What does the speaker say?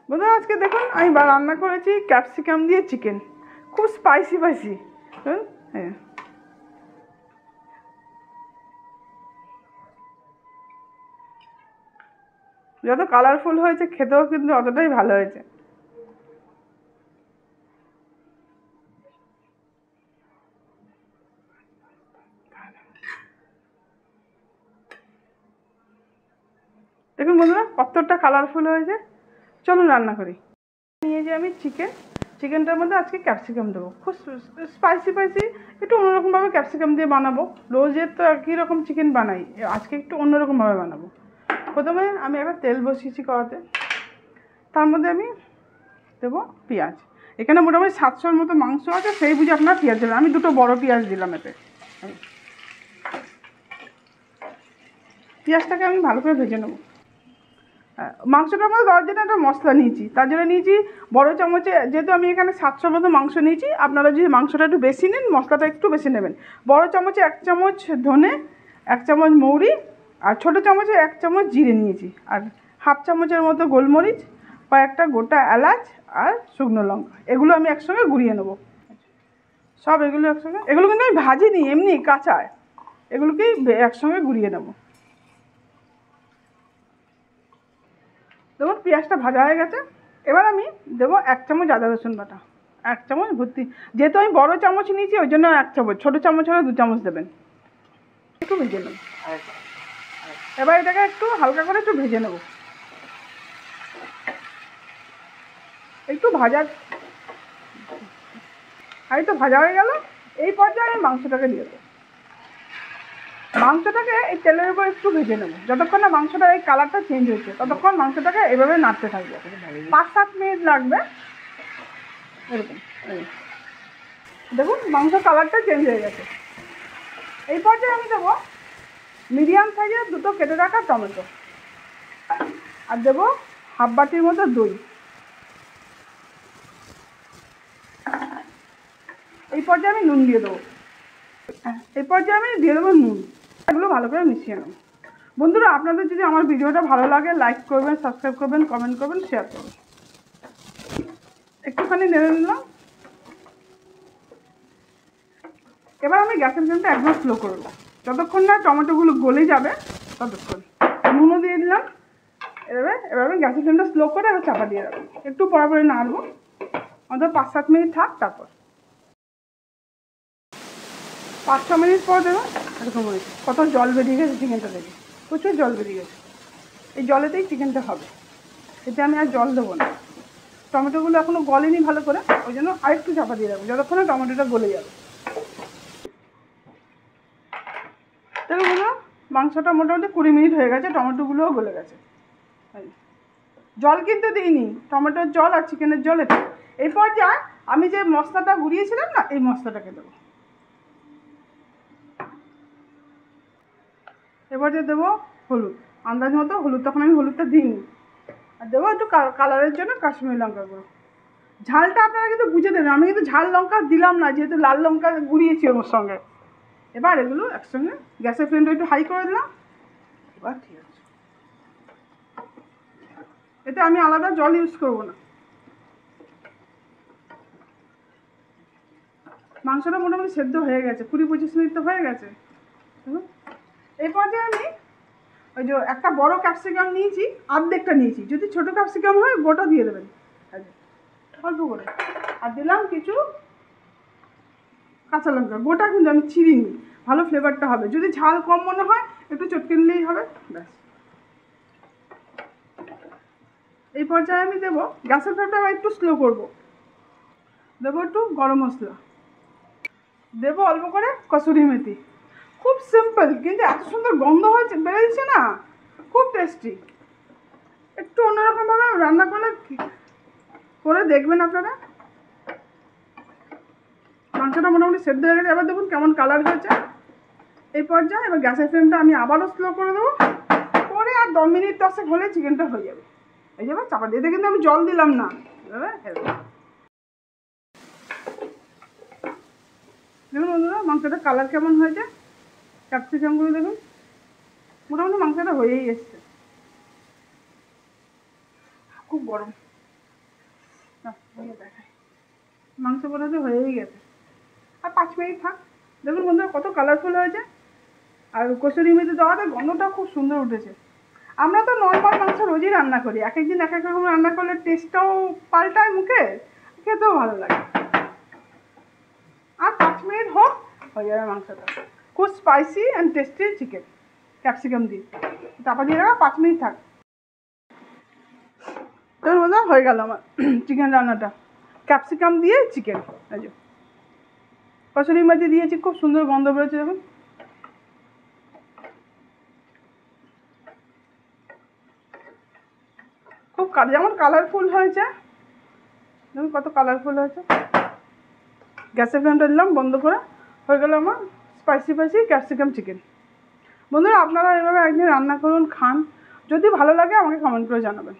বন্ধুরা আজকে দেখুন আমি রান্না করেছি ক্যাপসিকাম দিয়ে চিকেন, খুব স্পাইসি স্পাইসি। হ্যাঁ, যত কালারফুল হয়েছে খেতেও কিন্তু অতটাই ভালো হয়েছে। দেখুন বন্ধুরা কতটা কালারফুল হয়েছে। চলুন রান্না করি। নিয়েছি আমি চিকেনটার মধ্যে আজকে ক্যাপসিকাম দেবো, খুব স্পাইসি স্পাইসি, একটু অন্যরকমভাবে ক্যাপসিকাম দিয়ে বানাবো। রোজের তো একই রকম চিকেন বানাই, আজকে একটু অন্যরকমভাবে বানাবো। প্রথমে আমি একটা তেল বসিয়েছি কড়াতে, তার মধ্যে আমি দেবো পেঁয়াজ। এখানে মোটামুটি 700-র মতো মাংস আছে, সেই বুঝে আপনার পেঁয়াজ দেবেন। আমি দুটো বড় পেঁয়াজ দিলাম এতে। পেঁয়াজটাকে আমি ভালো করে ভেজে নেবো। মাংসটার মধ্যে দেওয়ার জন্য একটা মশলা নিয়েছি, তার জন্য নিয়েছি বড় চামচে, যেহেতু আমি এখানে 700-র মতো মাংস নিয়েছি, আপনারা যদি মাংসটা একটু বেশি নেন মশলাটা একটু বেশি নেবেন। বড় চামচে 1 চামচ ধনে, 1 চামচ মৌরি, আর ছোটো চামচে 1 চামচ জিরে নিয়েছি, আর 1/2 চামচের মতো গোলমরিচ, কয়েকটা গোটা এলাচ আর শুকনো লঙ্কা। এগুলো আমি একসঙ্গে গুঁড়িয়ে নেবো। সব এগুলো একসঙ্গে, এগুলো কিন্তু আমি ভাজিনি, এমনি কাঁচায় এগুলোকেই একসঙ্গে গুঁড়িয়ে নেবো। দেখুন পেঁয়াজটা ভাজা হয়ে গেছে। এবার আমি দেবো 1 চামচ আদা রসুন বাটা, 1 চামচ ভর্তি। যেহেতু আমি বড় চামচ নিয়েছি ওই জন্য 1 চামচ, ছোটো চামচ হলে 2 চামচ দেবেন। একটু ভেজে নেব। এবার এটাকে একটু হালকা করে একটু ভেজে নেব। একটু ভাজা, আর একটু ভাজা হয়ে গেল। এই পর্যায়ে আমি মাংসটাকে দিয়ে দেবো। মাংসটাকে এই তেলের উপর একটু ভেজে নেবো, যতক্ষণ না মাংসটা এই কালারটা চেঞ্জ হচ্ছে ততক্ষণ মাংসটাকে এভাবে নাড়তে থাকবে। 5-7 মিনিট লাগবে এরকম। দেখুন মাংস কালারটা চেঞ্জ হয়ে গেছে। এই পর্যায়ে আমি দেবো মিডিয়াম সাইজের 2টো কেটে রাখা টমেটো, আর দেবো 1/2 বাটির মতো দই। এই পর্যায়ে আমি নুন দিয়ে দেবো। এই পর্যায়ে আমি দিয়ে দেবো নুন। এগুলো ভালো করে মিশিয়ে নেব। বন্ধুরা আপনাদের যদি আমার ভিডিওটা ভালো লাগে লাইক করবেন, সাবস্ক্রাইব করবেন, কমেন্ট করবেন, শেয়ার করবেন। একটুখানি নেড়ে নিলাম। এবার আমি গ্যাসের ফ্লেমটা একদম স্লো করে দেবো, যতক্ষণ না টমেটোগুলো গলে যাবে ততক্ষণ। নুনও দিয়ে দিলাম। এবার আমি গ্যাসের ফ্লেমটা স্লো করে এবার চাপা দিয়ে রাখবো, একটু পরে পরে নাড়বো, অন্তত 5-7 মিনিট থাক। তারপর 5-6 মিনিট পর দেবো। এরকম হয়েছে, কত জল বেরিয়ে গেছে চিকেনটা থেকে, প্রচুর জল বেরিয়ে গেছে। এই জলেতেই চিকেনটা হবে, এতে আমি আর জল দেবো না। টমেটোগুলো এখনও গলেনি ভালো করে, ওই জন্য আরেকটু চাপা দিয়ে রাখবো যতক্ষণে টমেটোটা গলে যাবে। দেখো বন্ধুরা মাংসটা মোটামুটি 20 মিনিট হয়ে গেছে, টমেটোগুলোও গলে গেছে। জল কিন্তু দিইনি, টমেটোর জল আর চিকেনের জল এটা। এই পর্যায়ে আমি যে মশলাটা গুঁড়িয়েছিলাম না, এই মশলাটাকে দেবো। এবার যে দেবো হলুদ, আন্দাজ মতো হলুদ, তখন আমি হলুদটা দিইনি। আর দেবো একটু কালারের জন্য কাশ্মীরি লঙ্কা গুঁড়ো। ঝালটা আপনারা কিন্তু বুঝে দেবেন, আমি কিন্তু ঝাল লঙ্কা দিলাম না, যেহেতু লাল লঙ্কা গুঁড়িয়েছি ওর সঙ্গে। এবার এগুলো একসঙ্গে গ্যাসের ফ্লেমটা একটু হাই করে দিলাম। এবার ঠিক আছে, এতে আমি আলাদা জল ইউজ করবো না। মাংসটা মোটামুটি সেদ্ধ হয়ে গেছে, 20-25 মিনিট তো হয়ে গেছে। এই পর্যায়ে আমি ওই যে একটা বড় ক্যাপসিকাম নিয়েছি, অর্ধেকটা নিয়েছি, যদি ছোটো ক্যাপসিকাম হয় গোটা দিয়ে দেবেন অল্প করে। আর দিলাম কিছু কাঁচা লঙ্কা গোটা, কিন্তু আমি ছিঁড়িনি, ভালো ফ্লেভারটা হবে। যদি ঝাল কম মনে হয় একটু চটকে নিলেই হবে, ব্যাস। এই পর্যায়ে আমি দেবো, গ্যাসের ফ্লেমটা একটু স্লো করবো, দেবো একটু গরম মশলা, দেবো অল্প করে কসুরি মেথি। খুব সিম্পল, কিন্তু এত সুন্দর গন্ধ হয়েছে বেরিয়েছে না, খুব টেস্টি। একটু অন্যরকমভাবে রান্না করে দেখবেন আপনারা। মাংসটা মোটামুটি সেদ্ধ হয়ে গেছে, এবার দেখুন কেমন কালার হয়েছে। এই পর্যায়ে এবার গ্যাসের ফ্লেমটা আমি আবারও স্লো করে দেবো, করে আর 10 মিনিট 10 হলে চিকেনটা হয়ে যাবে। এই যে চাপা দিয়ে, কিন্তু আমি জল দিলাম না। দেখুন বন্ধুরা মাংসটা কালার কেমন হয়েছে, ক্যাপসিকামগুলো দেখুন, মোটামুটি মাংসটা হয়েই এসছে। খুব গরম। না দিয়ে দেখাই, মাংস বোনাতে হয়েই গেছে, আর 5 মিনিট থাক। দেখুন বন্ধুরা কত কালারফুল হয়েছে, আর কসুরি মেথি দেওয়াতে গন্ধটাও খুব সুন্দর উঠেছে। আমরা তো নর্মাল মাংস রোজই রান্না করি, এক একদিন এক এক রকম রান্না করলে টেস্টটাও পাল্টায় মুখে, খেতেও ভালো লাগে। আর 5 মিনিট হোক, হয়ে যাবে মাংসটা। খুব spicy and tasty chicken, capsicum দিয়ে চাপা দিয়ে রাখা 5 মিনিট থাক। তোর মতো হয়ে গেল আমার চিকেন রান্নাটা, ক্যাপসিকাম দিয়ে চিকেন। এই যে কসুরি মেথি দিয়েছি, খুব সুন্দর গন্ধ বেরোচ্ছে দেখুন। খুব যেমন কালারফুল হয়েছে, দেখুন কত কালারফুল হয়েছে। গ্যাসের ফ্লেমটা দিলাম বন্ধ করে, হয়ে গেল আমার স্পাইসি ক্যাপসিকাম চিকেন। বন্ধুরা আপনারা এভাবে একদিন রান্না করুন, খান, যদি ভালো লাগে আমাকে কমেন্ট করে জানাবেন।